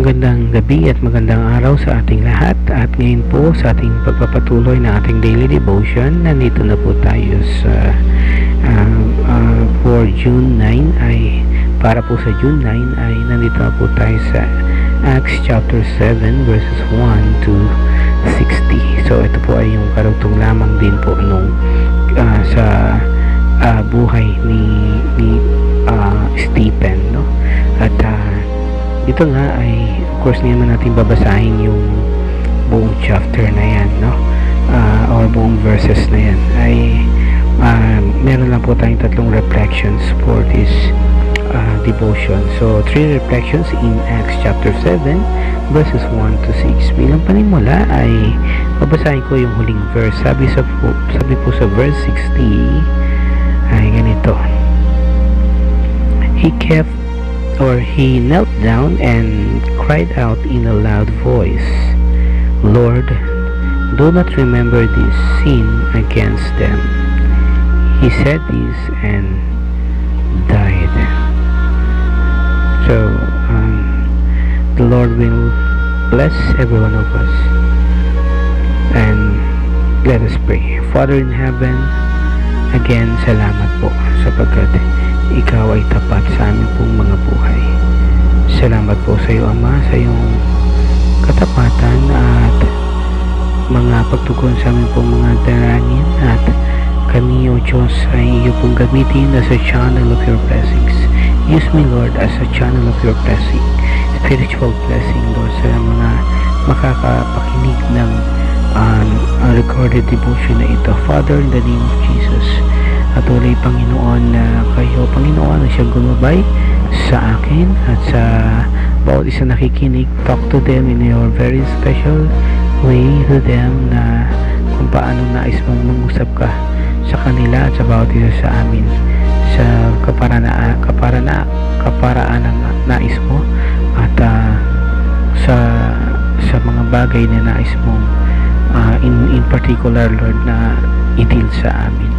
Magandang gabi at magandang araw sa ating lahat. At ngayon po sa ating pagpapatuloy ng ating daily devotion, nandito na po tayo sa for June 9 ay para po sa June 9 ay nandito na po tayo sa Acts chapter 7 verses 1 to 60. So ito po ay yung karugtong lamang din po nung sa buhay ni Stephen, no? At ito nga ay of course hindi naman natin babasahin yung buong chapter na yan, no? Or buong verses na yan. Ay meron lang po tayong tatlong reflections for this devotion. So 3 reflections in Acts chapter 7 verses 1 to 6. Bilang panimula ay babasahin ko yung huling verse. Sabi po sa verse 60 ay ganito: He knelt down and cried out in a loud voice, "Lord, do not remember this sin against them." He said this and died. So, the Lord will bless every one of us. And let us pray. Father in heaven, again, salamat po sapagkat Ikaw ay tapat sa aming pong mga buhay. Salamat po sa iyo, Ama, sa iyong katapatan at mga pagtugon sa aming pong mga darangin, at kami, O Diyos, ay iyo pong gamitin as a channel of your blessings. Use me, Lord, as a channel of your blessing, spiritual blessing, Lord, sa mga makakapakinig ng recorded devotion na ito. Father, in the name of Jesus, patuloy, Panginoon, na kayo, Panginoon, na siyang gumabay sa akin at sa bawat isa nakikinig. Talk to them in your very special way to them, na kung paano nais mong mangusap ka sa kanila at sa bawat isa sa amin, sa kaparaan ng nais mo, at sa mga bagay na nais mong in particular, Lord, na i-deal sa amin.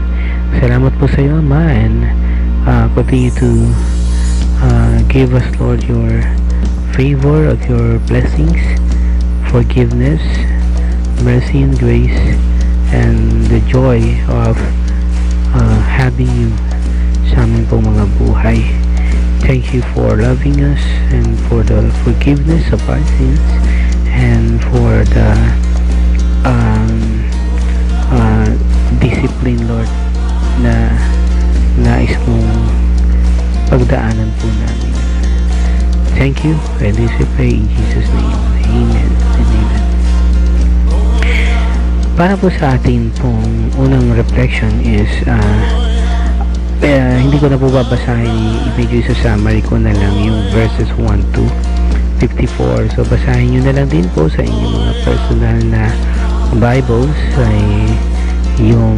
Salamat po sa iyo, Ama, and continue to give us, Lord, your favor of your blessings, forgiveness, mercy and grace, and the joy of having you sa amin pong mga buhay. Thank you for loving us, and for the forgiveness of our sins, and for the discipline, Lord, na nais mong pagdaanan po namin. Thank you. And this we pray in Jesus' name. Amen and amen. Para po sa atin pong unang reflection is hindi ko na po babasahin, i-video sa summary ko na lang yung verses 1 to 54. So basahin nyo na lang din po sa inyong mga personal na Bibles ay yung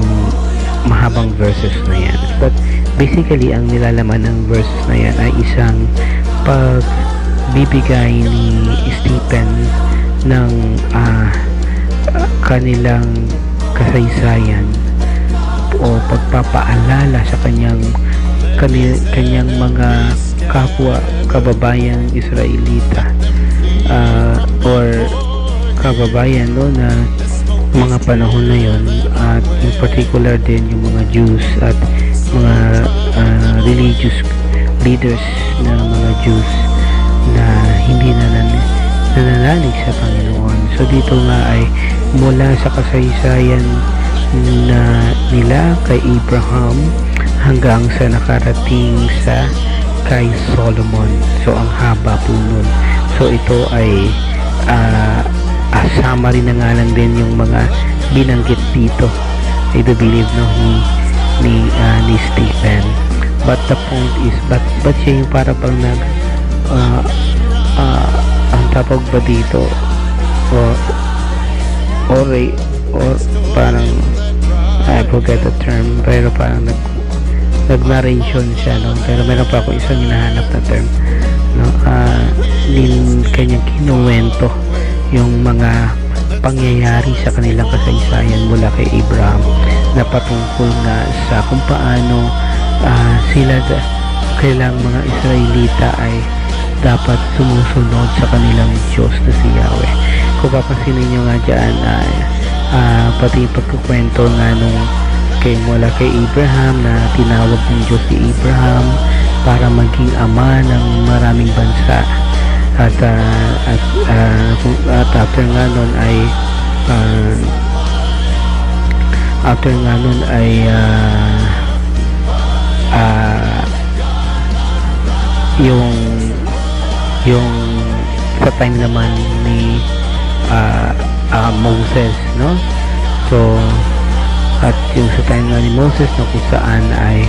mahabang verses na yan. But basically, ang nilalaman ng verses na yan ay isang pagbibigay ni Stephen ng kanilang kasaysayan o pagpapaalala sa kanyang mga kapwa kababayang Israelita or kababayan, no, na mga panahon na yon, at in particular din yung mga Jews at mga religious leaders na mga Jews na hindi nananalig sa Panginoon. So dito nga ay mula sa kasaysayan na nila kay Abraham hanggang sa nakarating sa kay Solomon. So ang haba po nun. So ito ay summary na nga lang din yung mga binanggit dito, I do believe, no, ni Stephen. But the point is, but siya yung para pang ang tapag ba dito, or parang I forget the term, pero parang nag-narration siya, no? Pero meron pa ako isang hinahanap na term, no? Kanyang kinuwento yung mga pangyayari sa kanilang kasaysayan mula kay Abraham, na patungkol nga sa kung paano kailang mga Israelita ay dapat sumusunod sa kanilang Diyos na si Yahweh. Kung papansinin nyo nga dyan, pati pagkukwento nga nung mula kay Abraham na tinawag ng Diyos si Abraham para maging ama ng maraming bansa, at after nga nun ay yung sa time naman ni Moses, no? So at yung sa time nga ni Moses, no, kung saan ay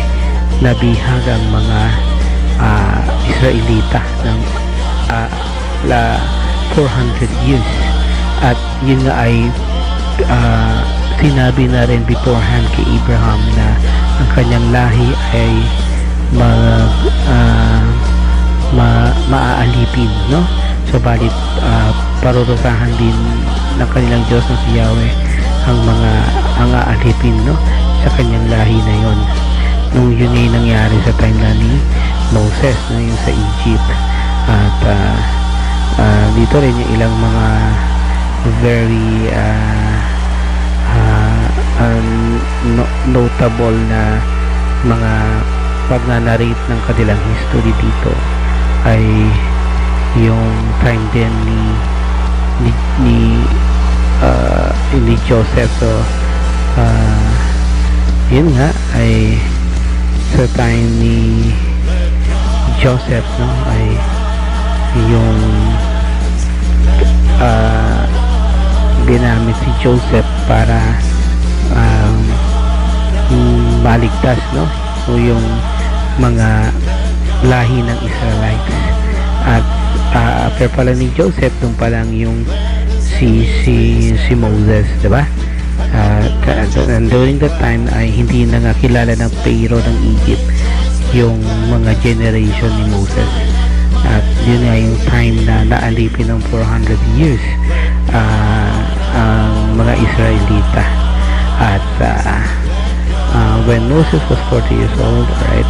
nabihag ang mga Israelita ng 400 years, at yun nga ay sinabi na rin beforehand kay Abraham na ang kanyang lahi ay maaalipin, no? Subalit parurusahan din ng kanilang Diyos na si Yahweh ang aalipin, no, sa kanyang lahi na yon. Nung yun ay nangyari sa time na ni Moses, na yung sa Egypt. At dito rin yung ilang mga very notable na mga pag-narrate ng kanilang history dito ay yung time din ni Joseph. So yun nga ay sa time ni Joseph, no, ay yung ginamit si Joseph para maligtas, no, so yung mga lahi ng Israelites. At after pala ni Joseph, dun pa lang yung si Moses, diba? And during that time ay hindi na nga kilala ng Pharaoh ng Egypt yung mga generation ni Moses. At yun nga yung time na naalipin ng 400 years ang mga Israelita. At when Moses was 40 years old, right,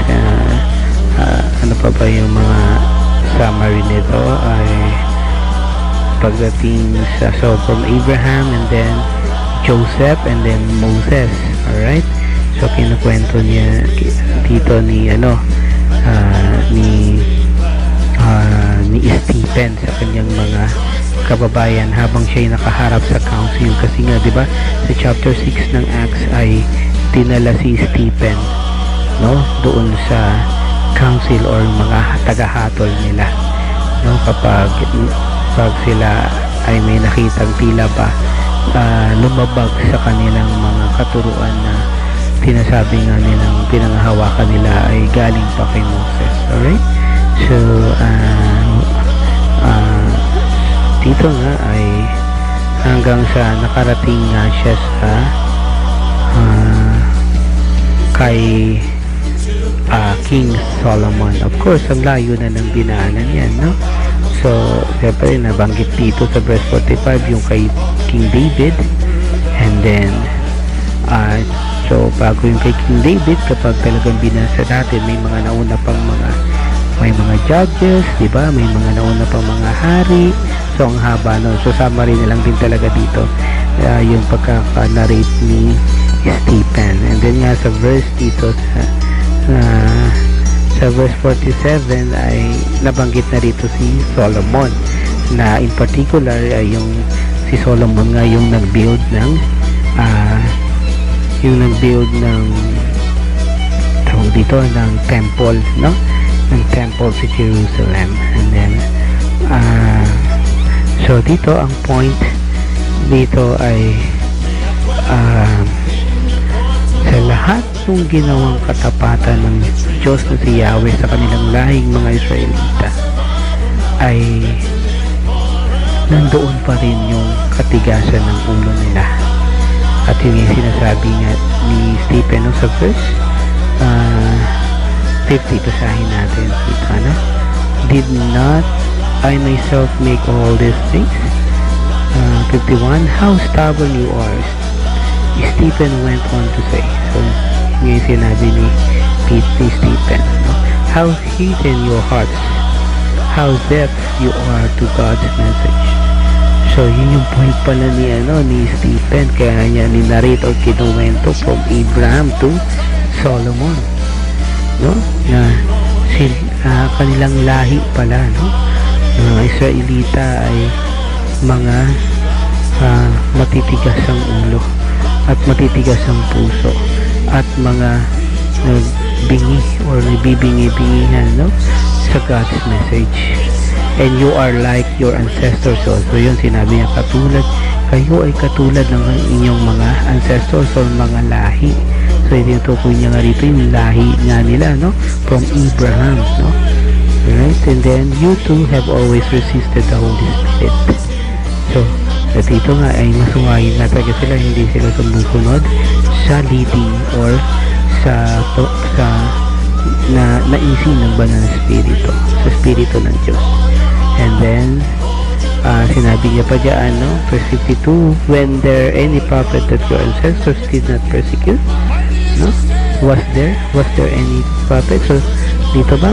ano pa ba yung mga summary nito ay pagdating sa, so from Abraham and then Joseph and then Moses, alright? So kinukwento niya dito ni ni Stephen sa kanyang mga kababayan habang siya ay nakaharap sa council, kasi nga 'di ba sa chapter 6 ng Acts ay dinala si Stephen, no, doon sa council or mga tagahatol nila, no, kapag sila ay may nakitang tila ba lumabag sa kanilang mga katuruan na sinasabi nga nilang pinanghahawakan nila ay galing pa kay Moses. Alright? So dito nga ay hanggang sa nakarating nga siya sa kay King Solomon. Of course, ang layo na ng dinaanan yan, no? So, siyempre, nabanggit dito sa verse 45 yung kay King David. And then, so, bago yung kay King David, kapag talagang binasa natin, may mga nauna pang may mga judges, diba? May mga nauna pang mga hari. So, ang haba nun. So, summary nilang din talaga dito yung pagkaka-narrate ni Stephen. And then nga sa verse dito sa verse 47 ay nabanggit na rito si Solomon, na in particular ay yung si Solomon nga yung nag-build ng tawag dito ng temple, no, ng temple sa Jerusalem. And then so dito ang point dito ay sa lahat ng ginawang katapatan ng Diyos na si Yahweh sa kanilang lahing mga Israelita ay nandoon pa rin yung katigasan ng ulo nila. At yun yung sinasabi nga ni Stephen sa verse 50, basahin natin dito, ano? Did not I myself make all these things? 51, how stubborn you are, Stephen went on to say. So yung sinabi ni Stephen, no? How hidden your hearts how deaf you are to God's message. So yun yung point pala ni Stephen, kaya niya ninarrate o kinuwento from Abraham to Solomon, no, na kanilang lahi pala, no, mga Israelita ay mga matitigas ang ulo at matitigas ang puso at mga nagbingi or nagbibingi-bingihan, no, sa God's message. And you are like your ancestors also. Yun, sinabi niya, kayo ay katulad ng inyong mga ancestors or mga lahi. So tinutukoy niya nga rito yung lahi nga nila, no, from Abraham, no. Right? And then you too have always resisted the Holy Spirit. So dito nga ay masuwayin na talaga sila, hindi sila sumusunod sa leading or sa naisi ng banal na spirito, sa spirito ng Diyos. And then sinabi niya pa dyan, no, verse 52, when there any prophet that your ancestors did not persecute, no, was there any prophet? So dito ba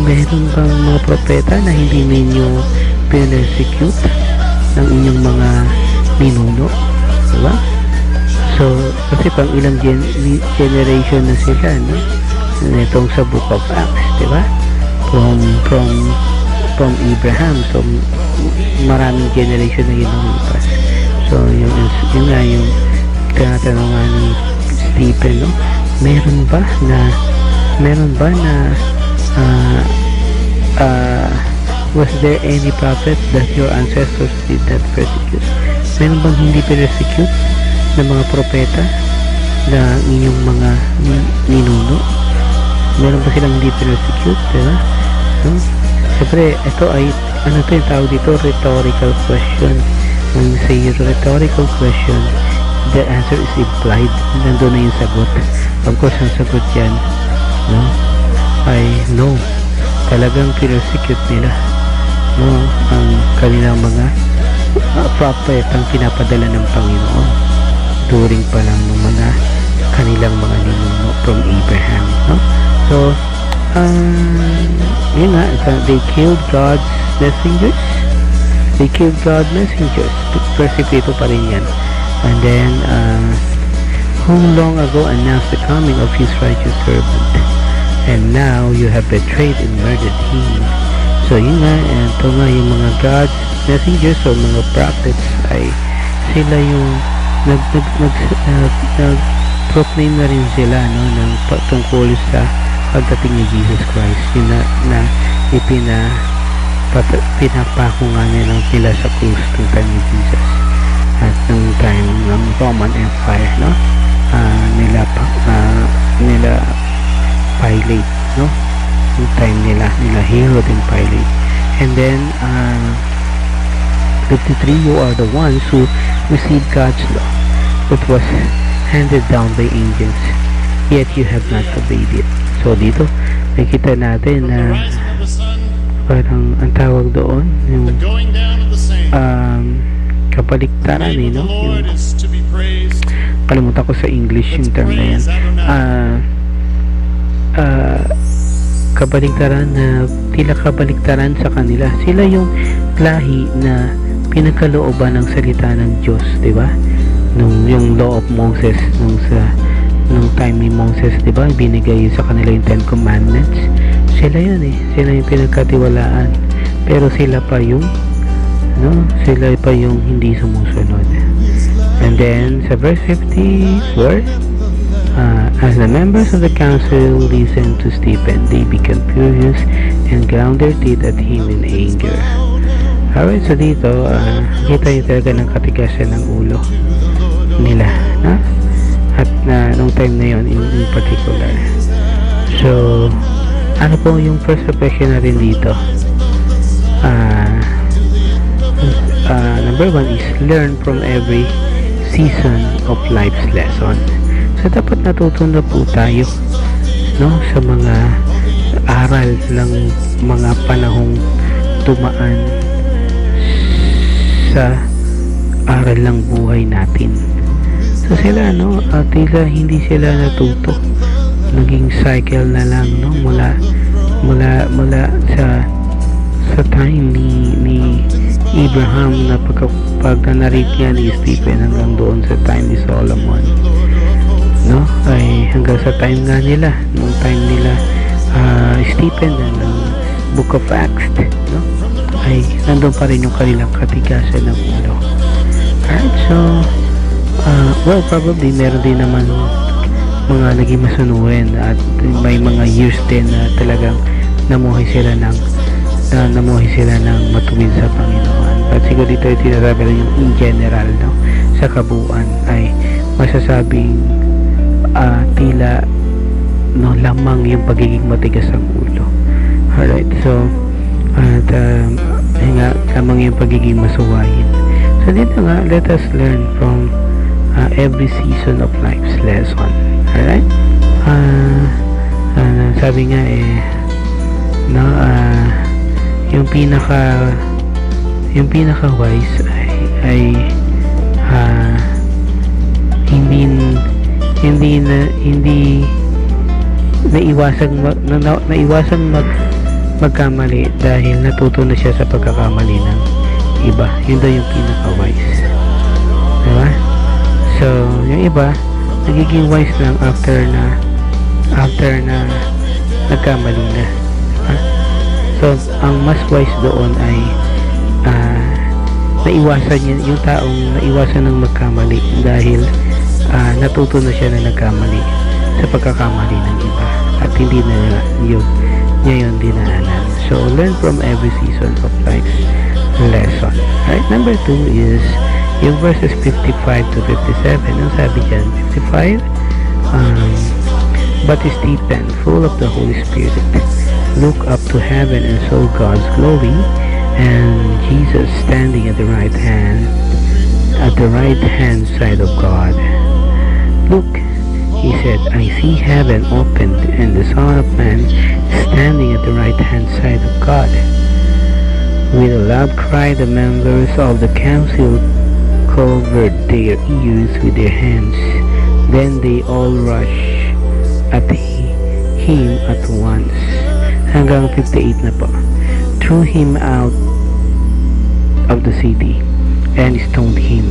meron bang mga propeta na hindi ninyo persecute ng inyong mga ninuno, diba? So kasi pang ilang generation na sila, no, itong sa Book of Acts, diba, from Abraham. So maraming generation na inulipas. So yung nga yung tinatanungan ni Stephen, no, meron ba na was there any prophet that your ancestors did not persecute? Meron bang hindi persecute na mga propeta na inyong mga ninuno? Meron ba silang hindi persecute, diba? So, siyempre, ito ay yung tawag dito, rhetorical question. When you say rhetorical question, the answer is implied. Nandun na yung sagot. Of course, ang sagot yan, no, ay no. Talagang persecute nila, no, ang kanilang mga prophet ang pinapadala ng Panginoon during pa lang ng mga kanilang mga ninuno from Abraham, no. So yun nga, they killed God's messengers. They killed God's messengers. Persecute pa rin yan. And then who long ago announced the coming of his righteous servant, and now you have betrayed and murdered him. So yun nga, ito nga yung mga God's messengers o mga prophets ay sila yung nag-proclaim na rin sila, no, ng tungkol sa pagdating ni Jesus Christ, yun na pinapako nga nila sa krus ng time ni Jesus at ng time ng Roman Empire, no, nila Pilate, no, yung time nila Herod and Pilate. And then 53, you are the ones who received God's law that was handed down by angels, yet you have not obeyed it. So dito nakita natin na parang ang tawag doon yung kabaliktaran, no, yung, kalimutan ko sa English yung term na yan, kabaliktaran, na tila kabaliktaran sa kanila. Sila yung lahi na pinagkalooban ng salita ng Diyos, diba? Yung law of Moses nung time ni Moses, diba, binigay sa kanila yung 10 commandments. Sila yun sila yung pinagkatiwalaan, pero sila pa yung hindi sumusunod. And then sa verse 54, as the members of the council listened to Stephen, they became furious and ground their teeth at him in anger. Alright, so dito kita yung talaga ng katigasan ng ulo nila, no? At nung time na yun in particular. So ano po yung first reflection natin dito? Number 1 is learn from every season of life's lesson. So dapat natutunan po tayo, no, sa mga aral ng mga panahong dumaan sa aral ng buhay natin. So sila, no, tila hindi sila natuto, naging cycle na lang, no, mula sa time ni Abraham, na pag narate niya ni Stephen hanggang doon sa time ni Solomon, no, ay hanggang sa time nga nila, nung time nila Stephen ng Book of Acts, no, ay nandun pa rin yung kanilang katigasan ng ulo. Alright, so well, probably meron din naman mga naging masunurin at may mga years din na talagang namuhay sila ng matuwid sa Panginoon. But siguro dito ay tinasabi rin yung in general, no, sa kabuuan ay masasabing tila, no, lamang yung pagiging matigas ang ulo. Alright, so at nga lamang yung pagiging masuwayin. So dito nga, let us learn from every season of life's lesson. Alright, sabi nga no, yung pinaka wise ay hindi naiwasang magkamali dahil natuto na siya sa pagkakamali ng iba. Yun daw yung pinaka wise, diba? So yung iba nagiging wise lang after na nagkamali na, diba? So ang mas wise doon ay naiwasan niya, yung taong naiwasan ng magkamali dahil natuto na siya na nagkamali sa pagkakamali ng iba at hindi na niya yun dinaanan. So learn from every season of life's lesson. Right, number 2 is yung verses 55 to 57. Ang sabi dyan, 55, but Stephen, full of the Holy Spirit, looked up to heaven and saw God's glory, and Jesus standing at the right hand side of God. Look, he said, I see heaven opened and the Son of Man standing at the right hand side of God. With a loud cry, the members of the council covered their ears with their hands. Then they all rushed at him at once. Hanggang 58 na po. Threw him out of the city and stoned him.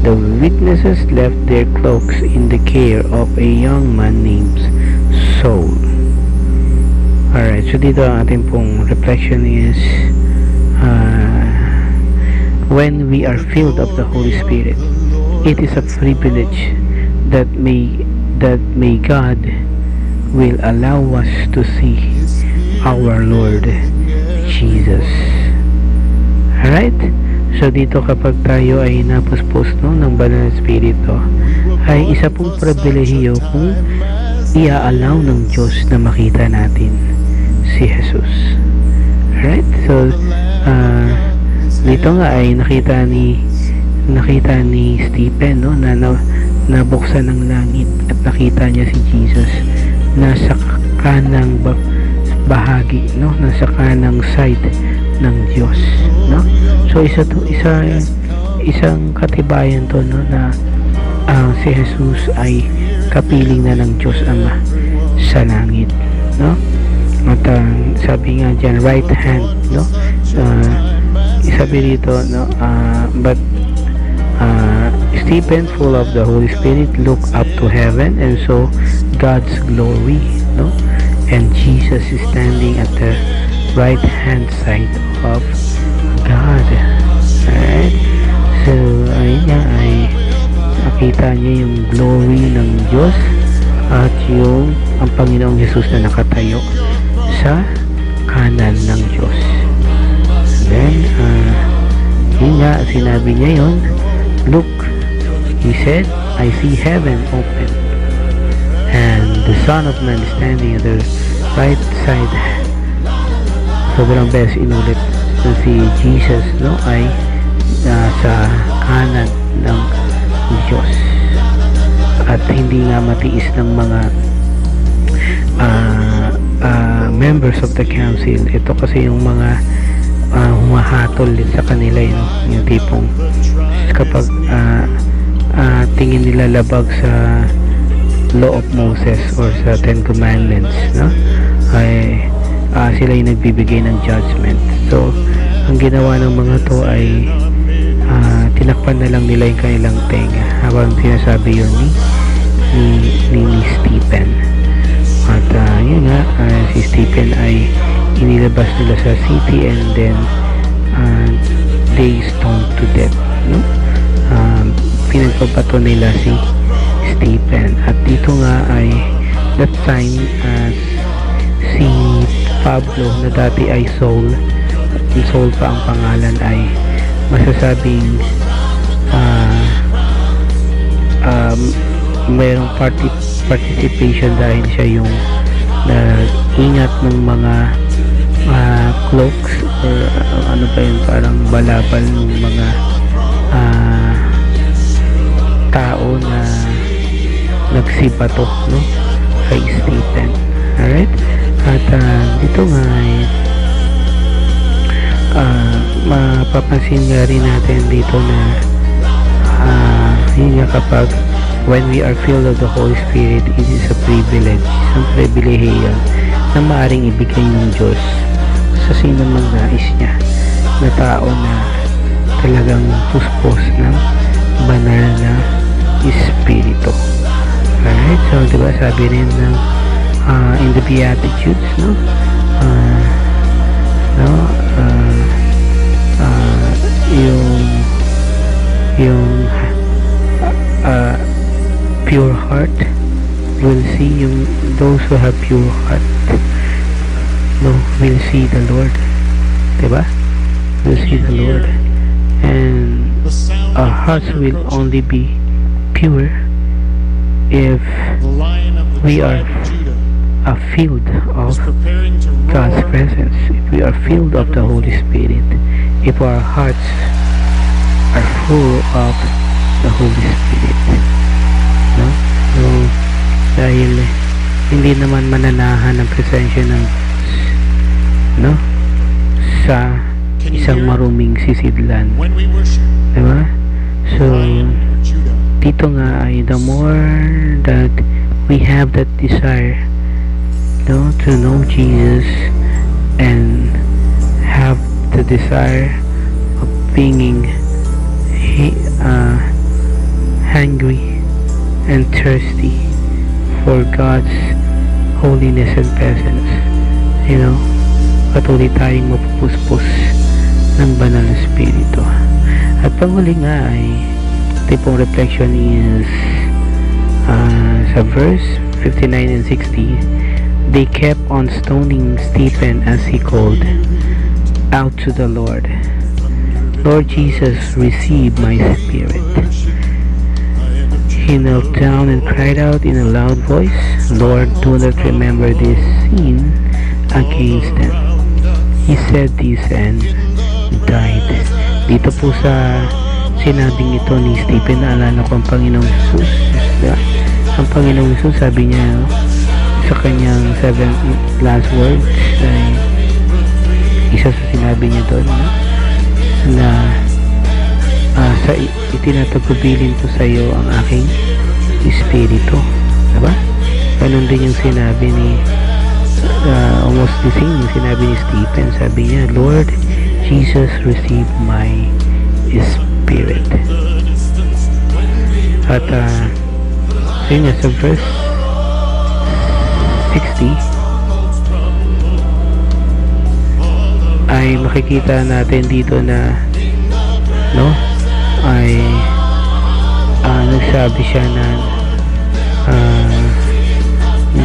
The witnesses left their cloaks in the care of a young man named Saul. Alright, so dito ang ating pong reflection is when we are filled of the Holy Spirit, it is a privilege that may God will allow us to see our Lord Jesus. Alright? So dito kapag tayo ay napuspos, no, ng banal na Espiritu, ay isa pong pribilehiyo kung ia-allow ng Diyos na makita natin si Jesus. Alright? So dito nga ay nakita ni Stephen, no, na nabuksan ng langit at nakita niya si Jesus nasa kanang bahagi, no, nasa kanang side ng Diyos, no. So isang katibayan to, no, na si Jesus ay kapiling na ng Diyos Ama sa langit, no. At sabi nga dyan, right hand, no, sabi dito, no, but Stephen, full of the Holy Spirit, looked up to heaven and saw God's glory, no, and Jesus is standing at the right hand side of God. Alright, so ayun nga, ay nakita niya yung glory ng Diyos at yung ang Panginoong Jesus na nakatayo sa kanan ng Diyos. Then yun nga, sinabi niya yun, look, he said, I see heaven open and the Son of Man standing at the right side. Sobrang beses inulit na si Jesus, no, ay sa kanan ng Diyos at hindi nga matiis ng mga members of the council. Ito kasi yung mga humahatol sa kanila, yung tipong kapag tingin nila labag sa law of Moses or sa Ten Commandments, no, ay sila yung nagbibigay ng judgment. So ang ginawa ng mga to ay tinakpan na lang nila yung kanilang tenga habang sinasabi yun ni Stephen. At yun nga, si Stephen ay inilabas nila sa city, and then they stoned to death, no? Pinagpapato nila si Stephen. At dito nga ay that time si Pablo na dati ay Saul pa ang pangalan, ay masasabing mayroong participation dahil siya yung nag-ingat ng mga cloaks or ano pa yun, parang balabal ng mga tao na nagsibato, no, kay Stephen. Alright? At dito nga ay mapapansin nga rin natin dito na yun nga, kapag when we are filled of the Holy Spirit, it is a privilege, isang pribilehiyo na maaaring ibigay ng Diyos sa sino mang nais niya na tao na talagang puspos ng banal na Espiritu. Alright, so diba sabi rin ng in the Beatitudes, no? Yung pure heart will see, those who have pure heart, no, will see the Lord, diba? Will see the Lord, and our hearts will only be pure if we are filled of God's presence, if we are filled of the Holy Spirit, if our hearts are full of the Holy Spirit, no? So dahil hindi naman mananahan ang presensya ng Diyos, no, sa isang maruming sisidlan, diba? So dito nga ay the more that we have that desire, no, to know Jesus and have the desire of being hungry and thirsty for God's holiness and presence, you know, patuloy tayong mapupuspos ng banal na Espiritu. At panghuli nga ay tipong reflection is sa verse 59 and 60, they kept on stoning Stephen as he called out to the Lord, Lord Jesus, receive my spirit. He knelt down and cried out in a loud voice, Lord, do not remember this sin against them. He said this and died. Dito po sa sinabing ito ni Stephen, naalala ko ang Panginoong Jesus, diba? Ang Panginoong Jesus, sabi niya, no, sa kanyang 7 last words, ay isa sa sinabi niya doon, no, na sa itinatagubilin ko sa iyo ang aking Espiritu, diba? Ganun din yung sinabi ni almost the same yung sinabi ni Stephen. Sabi niya, Lord Jesus, receive my spirit. At yun nga, sa verse 60 ay makikita natin dito na, no, ay nagsabi siya na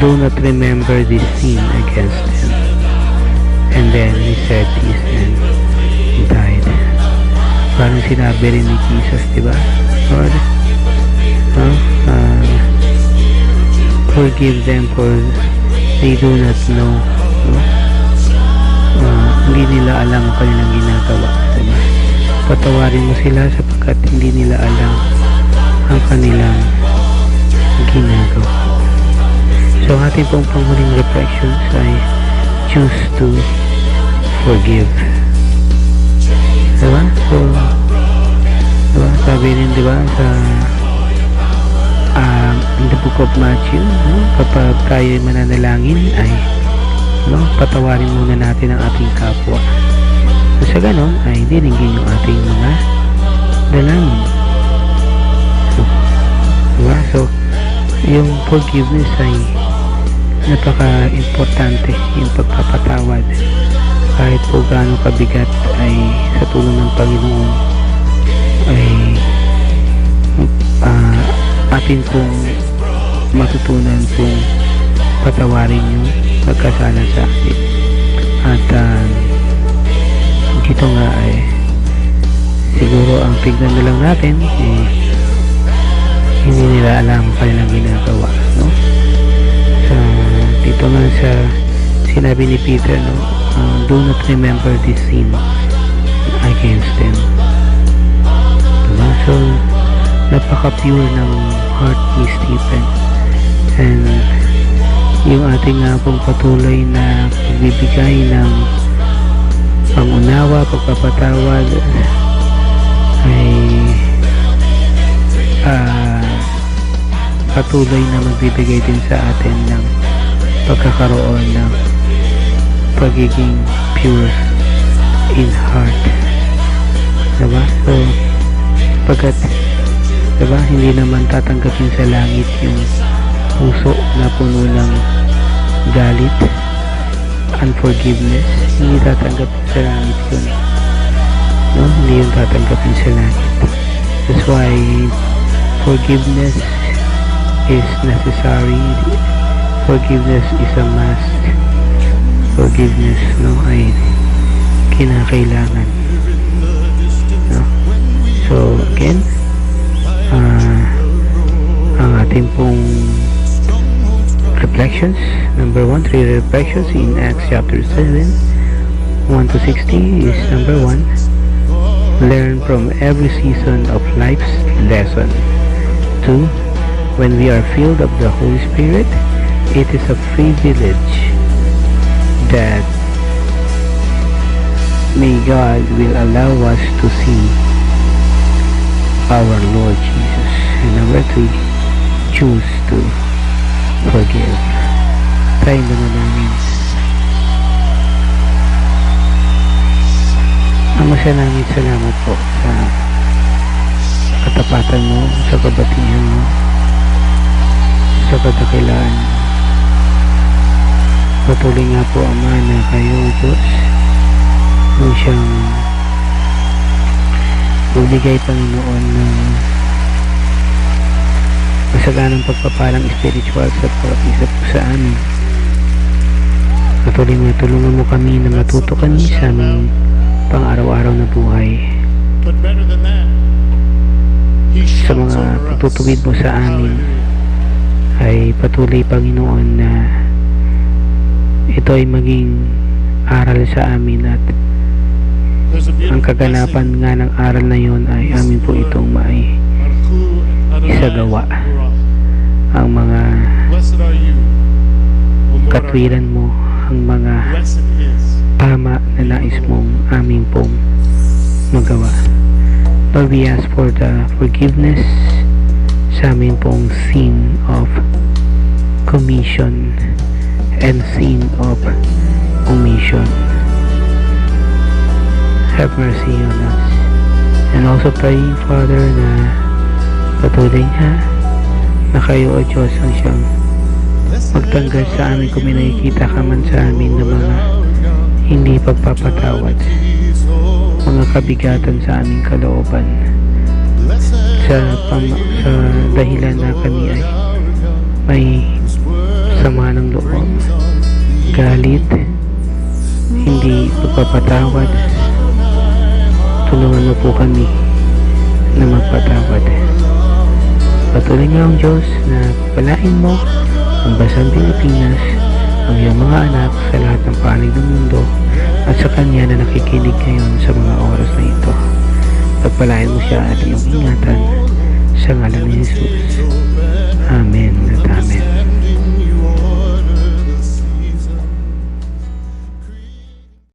do not remember this sin against them, and then he said this and died. Parang sinabi rin ni Jesus, diba? Lord, forgive them for they do not know, no? Hindi nila alam ang kanilang ginagawa, diba? Patawarin mo sila sapagkat hindi nila alam ang kanilang ginagawa. So ating pong panghuling reflections ay choose to forgive, diba? So diba, sabi rin, diba, sa in the book of Matthew, no? Kapag tayo mananalangin ay no? Patawarin muna natin ang ating kapwa. So, sa ganon ay dinigin yung ating mga dalangin. Diba? So, yung forgiveness ay napaka-importante, yung pagpapatawad. Kahit po gaano kabigat ay sa tulong ng Panginoon ay atin pong matutunan pong patawarin yung pagkasala sa atin. At dito nga ay siguro ang tignan na lang natin hindi nila alam kanilang ginagawa, no? So, dito nga sa sinabi ni Peter, no, do not remember this sin against them. Diba? So, napaka-pure ng heart ni Stephen, and yung ating pong patuloy na pagbibigay ng pangunawa, pagpapatawad ay patuloy na magbibigay din sa atin ng pagkakaroon ng pagiging pure in heart. Diba? So, pagkat diba, hindi naman tatanggapin sa langit yung puso na puno ng galit, unforgiveness. Hindi tatanggapin sa langit yun, no? Hindi yun tatanggapin sa langit. That's why forgiveness is necessary. Forgiveness is a must. Forgiveness, no, ay kinakailangan, no? So again, ang ating pong reflections, number 1, 3 reflections in Acts chapter 7 1 to 60 is number 1, learn from every season of life's lesson. 2, when we are filled of the Holy Spirit, it is a privilege that may God will allow us to see our Lord Jesus. And number 3, choose to forgive. Tayo naman namin. Ama, namin salamat po sa katapatan mo, sa kabatihan mo, sa kadakilaan. Patuloy nga po, Ama, na kayo, Diyos, mo siyang bumigay, Panginoon, ng masaganang pagpapalang spiritual sa bawat isa po sa amin. Patuloy mo, tulungan mo kami na matuto kami sa aming pang-araw-araw na buhay. Sa mga pagtutuwid mo sa amin ay patuloy, Panginoon, na ito ay maging aral sa amin, at ang kaganapan nga ng aral na yon ay amin po itong isagawa. Ang mga katwiran mo, ang mga tama na nais mong amin pong magawa. Lord, we ask for the forgiveness sa amin pong sin of commission and sin of omission. Have mercy on us. And also praying, Father, na patuloy nga na kayo, O Diyos, ang siyang magtanggal sa amin kung may nakikita ka man sa amin na mga hindi pagpapatawad, mga kabigatan sa aming kalooban, sa dahilan na kami ay may sama ng loob, galit, hindi pagpapatawad. Tulungan mo po kami na magpatawad. Patuloy nga ang Diyos na palain mo ang bansang Pilipinas, ang iyong mga anak sa lahat ng panig ng mundo, at sa Kanya na nakikinig ngayon sa mga oras na ito. Pagpalain mo siya at iyong ingatan sa ngalan ni Jesus.